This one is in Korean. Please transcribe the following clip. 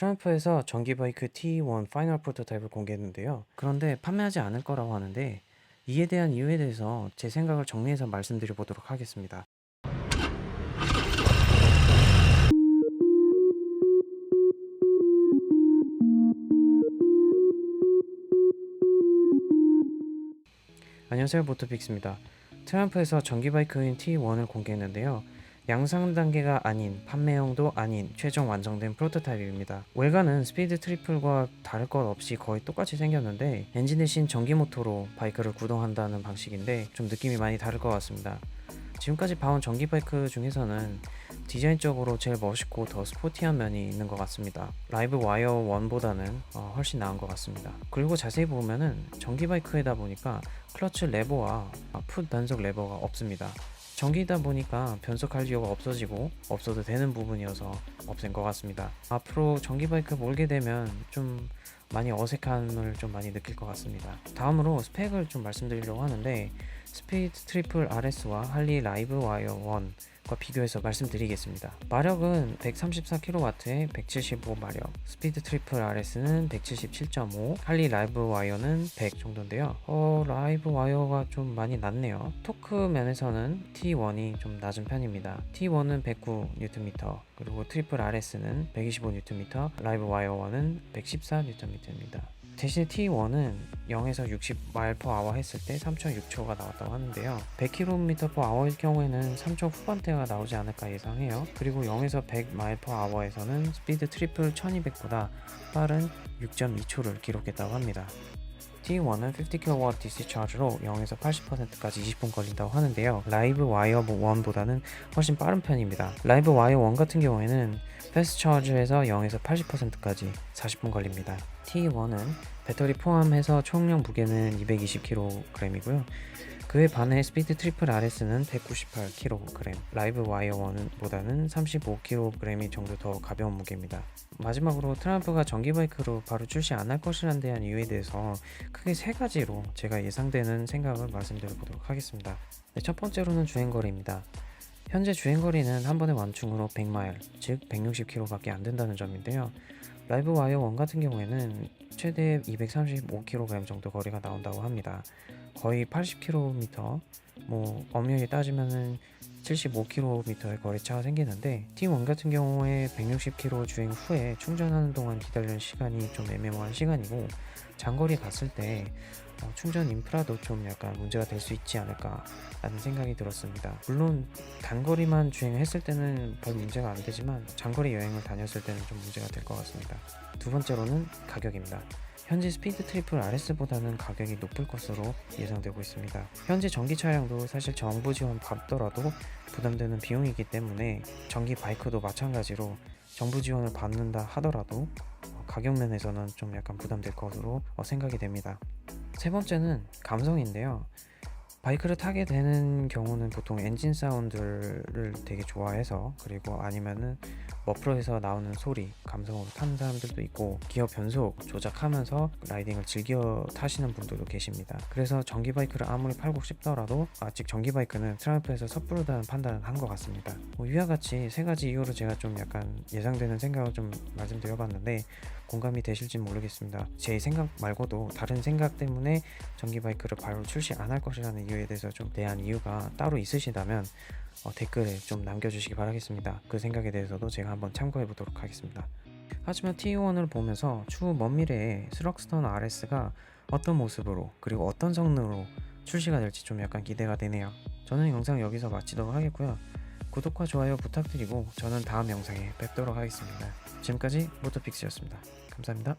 트럼프에서 전기 바이크 T1 파이널 프로토타입을 공개했는데요. 그런데 판매하지 않을 거라고 하는데 이에 대한 이유에 대해서 제 생각을 정리해서 말씀드려 보도록 하겠습니다. 안녕하세요, 모토픽스입니다. 트럼프에서 전기 바이크인 T1을 공개했는데요. 양산 단계가 아닌 판매용도 아닌 최종 완성된 프로토타입입니다. 외관은 스피드 트리플과 다를 것 없이 거의 똑같이 생겼는데 엔진 대신 전기 모터로 바이크를 구동한다는 방식인데 좀 느낌이 많이 다를 것 같습니다. 지금까지 봐온 전기 바이크 중에서는 디자인적으로 제일 멋있고 더 스포티한 면이 있는 것 같습니다. 라이브 와이어 1보다는 훨씬 나은 것 같습니다. 그리고 자세히 보면은 전기 바이크이다 보니까 클러치 레버와 풋 단속 레버가 없습니다. 전기이다 보니까 변속 할리오가 없어지고 없어도 되는 부분이어서 없앤 것 같습니다. 앞으로 전기 바이크 몰게 되면 좀 많이 어색함을 좀 많이 느낄 것 같습니다. 다음으로 스펙을 좀 말씀드리려고 하는데 스피드 트리플 RS와 할리 라이브 와이어 1과 비교해서 말씀드리겠습니다. 마력은 134kW에 175마력, 스피드 트리플 RS는 177.5, 할리 라이브 와이어는 100 정도인데요. 라이브 와이어가 좀 많이 낮네요. 토크 면에서는 T1이 좀 낮은 편입니다. T1은 109Nm, 그리고 트리플 RS는 125Nm, 라이브 와이어 1은 114Nm입니다. 대신에 T1은 0에서 60mph 했을 때 3.6초가 나왔다고 하는데요. 100km/h일 경우에는 3초 후반대가 나오지 않을까 예상해요. 그리고 0에서 100mph에서는 스피드 트리플 1200보다 빠른 6.2초를 기록했다고 합니다. T1은 50kW DC 차저로 0에서 80%까지 20분 걸린다고 하는데요. 라이브 와이어 1보다는 훨씬 빠른 편입니다. 라이브 와이어 1 같은 경우에는 패스트 차저에서 0에서 80%까지 40분 걸립니다. T1은 배터리 포함해서 총량 무게는 220kg이고요. 그에 반해 스피드 트리플 RS는 198kg, 라이브 와이어 1보다는 35kg 정도 더 가벼운 무게입니다. 마지막으로 트럼프가 전기 바이크로 바로 출시 안 할 것이란 대한 이유에 대해서 크게 세 가지로 제가 예상되는 생각을 말씀드려 보도록 하겠습니다. 첫 번째로는 주행거리입니다. 현재 주행거리는 한 번의 완충으로 100마일, 즉 160km밖에 안 된다는 점인데요. 라이브 와이어 1 같은 경우에는 최대 235kg 정도 거리가 나온다고 합니다. 거의 80km, 엄연히 따지면은 75km의 거리차가 생기는데 T1 같은 경우에 160km 주행 후에 충전하는 동안 기다리는 시간이 좀 애매모호한 시간이고, 장거리 갔을 때 충전 인프라도 좀 약간 문제가 될 수 있지 않을까 라는 생각이 들었습니다. 물론 단거리만 주행했을 때는 별 문제가 안 되지만 장거리 여행을 다녔을 때는 좀 문제가 될 것 같습니다. 두 번째로는 가격입니다. 현재 스피드 트리플 RS보다는 가격이 높을 것으로 예상되고 있습니다. 현재 전기 차량도 사실 정부 지원 받더라도 부담되는 비용이기 때문에 전기 바이크도 마찬가지로 정부 지원을 받는다 하더라도 가격 면에서는 좀 약간 부담될 것으로 생각이 됩니다. 세 번째는 감성인데요. 바이크를 타게 되는 경우는 보통 엔진 사운드를 되게 좋아해서, 그리고 아니면은 머플러에서 나오는 소리 감성으로 타는 사람들도 있고, 기어 변속 조작하면서 라이딩을 즐겨 타시는 분들도 계십니다. 그래서 전기 바이크를 아무리 팔고 싶더라도 아직 전기 바이크는 트럼프에서 섣부르다는 판단을 한 것 같습니다. 위와 같이 세 가지 이유로 제가 좀 약간 예상되는 생각을 좀 말씀드려봤는데 공감이 되실지 모르겠습니다. 제 생각 말고도 다른 생각 때문에 전기 바이크를 바로 출시 안 할 것이라는 이유에 대해서 좀 대한 이유가 따로 있으시다면 댓글에 좀 남겨주시기 바라겠습니다. 그 생각에 대해서도 제가 한번 참고해 보도록 하겠습니다. 하지만 T1을 보면서 추후 먼 미래에 스럭스턴 RS가 어떤 모습으로 그리고 어떤 성능으로 출시가 될지 좀 약간 기대가 되네요. 저는 영상 여기서 마치도록 하겠고요. 구독과 좋아요 부탁드리고 저는 다음 영상에 뵙도록 하겠습니다. 지금까지 모토픽스였습니다. 감사합니다.